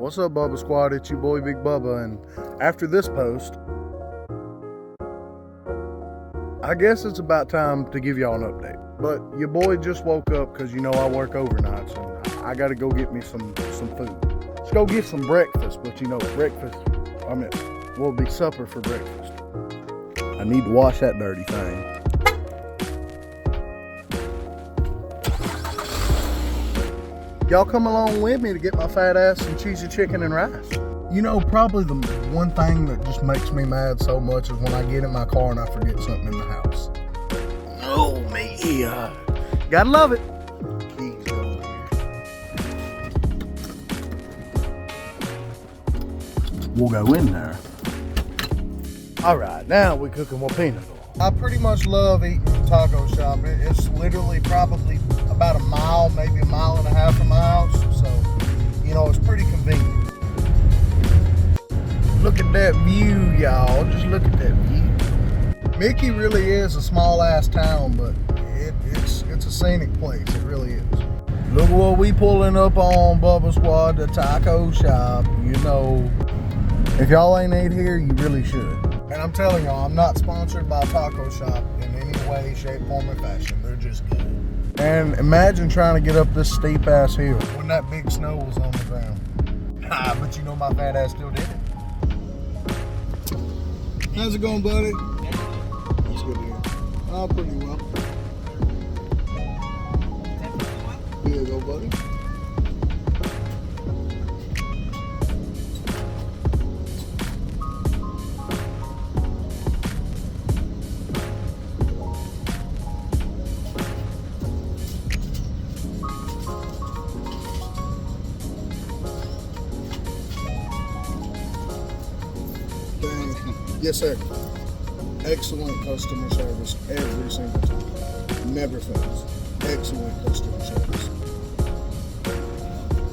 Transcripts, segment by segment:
What's up, Bubba Squad? It's your boy Big Bubba, and after this post, I guess it's about time to give y'all an update. But your boy just woke up because you know I work overnights and I gotta go get me some food. Let's go get some breakfast, but you know, will be supper for breakfast. I need to wash that dirty thing. Y'all come along with me to get my fat ass some cheesy chicken and rice. You know, probably the one thing that just makes me mad so much is when I get in my car and I forget something in the house. Oh, me. Gotta love it. Keys going here. We'll go in there. All right, now we're cooking with peanut oil. I pretty much love eating from taco shop. It's literally probably about a mile, maybe a mile and a half from my house. So, you know, it's pretty convenient. Look at that view, y'all. Just look at that view. Mickey really is a small ass town, but it's a scenic place. It really is. Look what we pulling up on, Bubba Squad, the taco shop. You know, if y'all ain't ate here, you really should. And I'm telling y'all, I'm not sponsored by Taco Shop in any way, shape, form, or fashion. They're just good. And imagine trying to get up this steep ass hill when that big snow was on the ground. But you know my fat ass still did it. How's it going, buddy? That's good to hear. Oh, pretty well. Here you go, buddy. Yes, sir. Excellent customer service every single time. Never fails. Excellent customer service.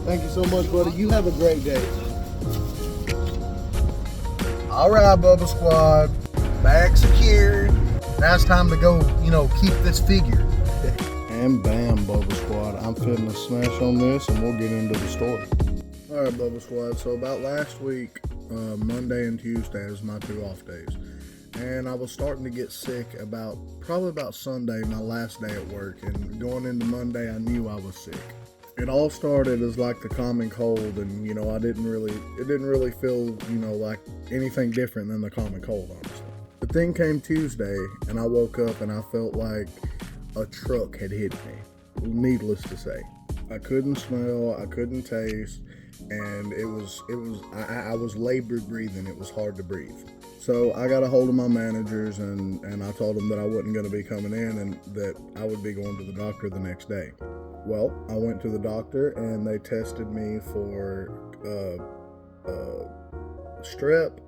Thank you so much, buddy. You have a great day. All right, Bubba Squad. Bag secured. Now it's time to go, you know, keep this figure. And bam, Bubba Squad. I'm finna smash on this and we'll get into the story. All right, Bubba Squad. So about last week, Monday and Tuesday was my 2 off days, and I was starting to get sick probably about Sunday, my last day at work, and going into Monday I knew I was sick. It all started as like the common cold, and you know it didn't really feel, you know, like anything different than the common cold, honestly. The thing came Tuesday and I woke up and I felt like a truck had hit me, needless to say. I couldn't smell, I couldn't taste, and I was labored breathing. It was hard to breathe. So I got a hold of my managers and I told them that I wasn't going to be coming in and that I would be going to the doctor the next day. Well, I went to the doctor and they tested me for strep,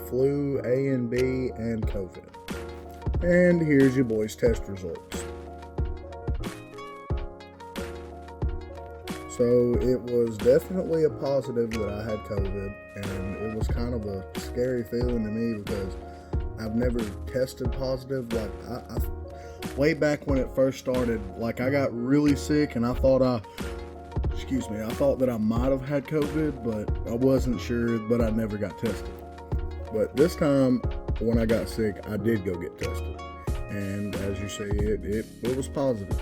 flu, A and B, and COVID. And here's your boy's test results. So it was definitely a positive that I had COVID, and it was kind of a scary feeling to me because I've never tested positive. Like I way back when it first started, like I got really sick and I thought that I might have had COVID, but I wasn't sure, but I never got tested. But this time when I got sick, I did go get tested. And as you see, it was positive.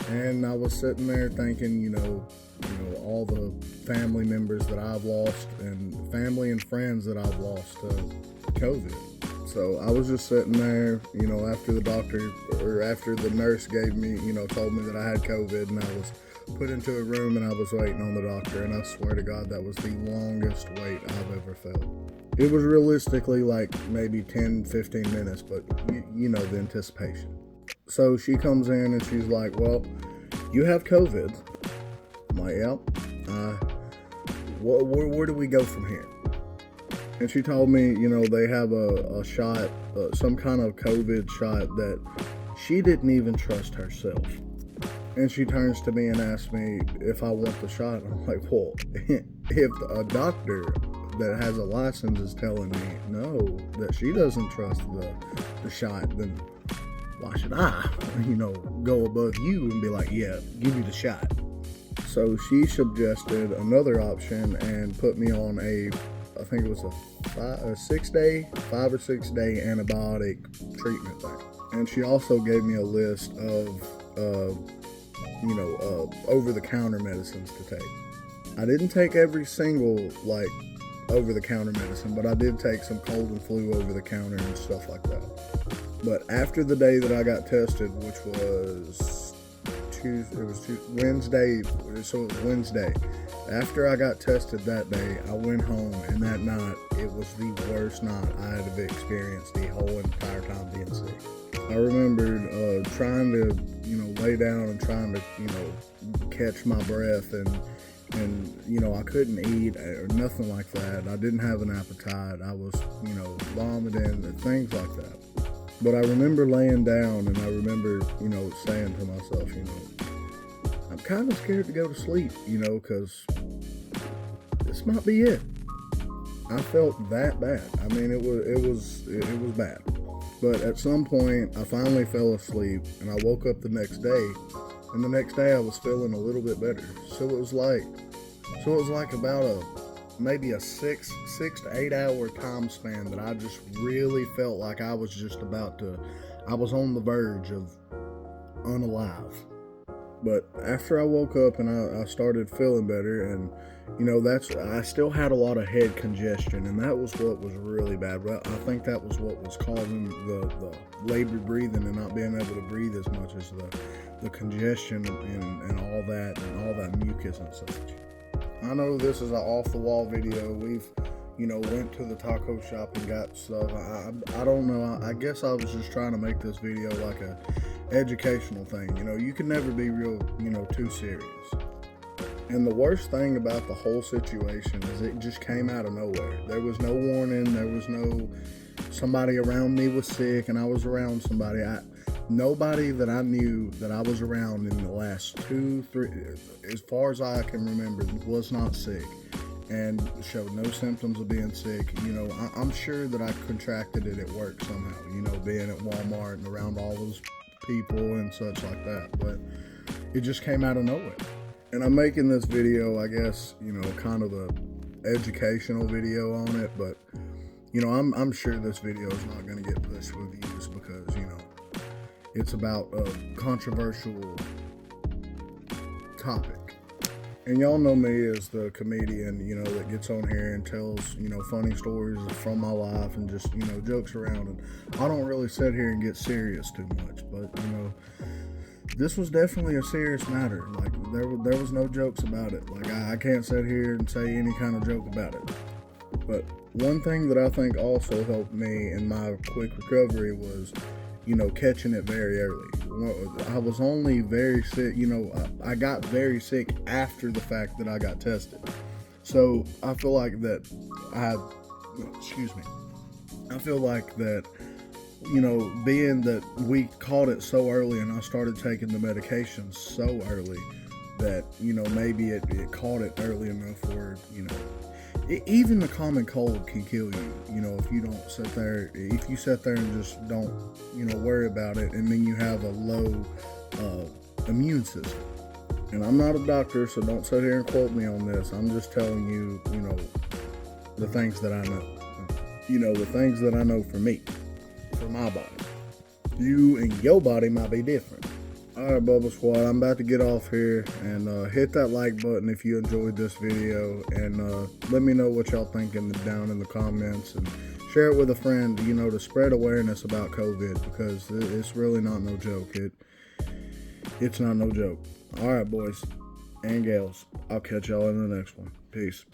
And I was sitting there thinking, you know, all the family members that I've lost and family and friends that I've lost to COVID. So I was just sitting there, you know, after the nurse gave me, you know, told me that I had COVID, and I was put into a room and I was waiting on the doctor, and I swear to God, that was the longest wait I've ever felt. It was realistically like maybe 10-15 minutes, but you know, the anticipation. So she comes in and she's like, well, you have COVID. I'm like, yep. Where do we go from here? And she told me, you know, they have a shot, some kind of COVID shot that she didn't even trust herself. And she turns to me and asks me if I want the shot. I'm like, well, if a doctor that has a license is telling me no, that she doesn't trust the shot, then why should I, you know, go above you and be like, yeah, give me the shot. So So she suggested another option and put me on I think it was a 5 or 6 day antibiotic treatment thing. And she also gave me a list of, over-the-counter medicines to take. I didn't take every single, over-the-counter medicine, but I did take some cold and flu over-the-counter and stuff like that. But after the day that I got tested, which was Wednesday, so it was Wednesday. After I got tested that day, I went home, and that night, it was the worst night I had experienced the whole entire time being sick. I remembered trying to, lay down and trying to, catch my breath, and I couldn't eat or nothing like that. I didn't have an appetite. I was, vomiting and things like that. But I remember laying down, and I remember, saying to myself, I'm kind of scared to go to sleep, because this might be it. I felt that bad. I mean, it was bad. But at some point, I finally fell asleep, and I woke up the next day, and the next day I was feeling a little bit better. So it was like about maybe a 6 to 8 hour time span that I just really felt like I was on the verge of unalive. But after I woke up and I started feeling better, and I still had a lot of head congestion, and that was what was really bad. But I think that was what was causing the labored breathing and not being able to breathe as much as the congestion and all that mucus and such. I know this is an off-the-wall video. We've, went to the taco shop and got stuff. I don't know. I guess I was just trying to make this video like a educational thing. You can never be real, too serious. And the worst thing about the whole situation is it just came out of nowhere. There was no warning. There was no somebody around me was sick and I was around somebody. Nobody that I knew that I was around in the last 2-3, as far as I can remember, was not sick and showed no symptoms of being sick. I'm sure that I contracted it at work somehow, being at Walmart and around all those people and such like that. But it just came out of nowhere. And I'm making this video, I guess, kind of a educational video on it. But, I'm sure this video is not going to get pushed with views because, it's about a controversial topic. And y'all know me as the comedian, that gets on here and tells, funny stories from my life and just, jokes around. And I don't really sit here and get serious too much, but, this was definitely a serious matter. Like, there was no jokes about it. Like, I can't sit here and say any kind of joke about it. But one thing that I think also helped me in my quick recovery was, catching it very early. I was only very sick, I got very sick after the fact that I got tested. So I feel like that I feel like that, being that we caught it so early and I started taking the medication so early that, maybe it caught it early enough where, even the common cold can kill you, if you don't sit there, if you sit there and just don't, worry about it, and then you have a low immune system. And I'm not a doctor, so don't sit here and quote me on this. I'm just telling you, the things that I know. The things that I know for me, for my body. You and your body might be different. Alright, Bubble Squad, I'm about to get off here, and hit that like button if you enjoyed this video, and let me know what y'all thinking down in the comments, and share it with a friend, to spread awareness about COVID, because it's really not no joke. It's not no joke. Alright, boys and gals, I'll catch y'all in the next one. Peace.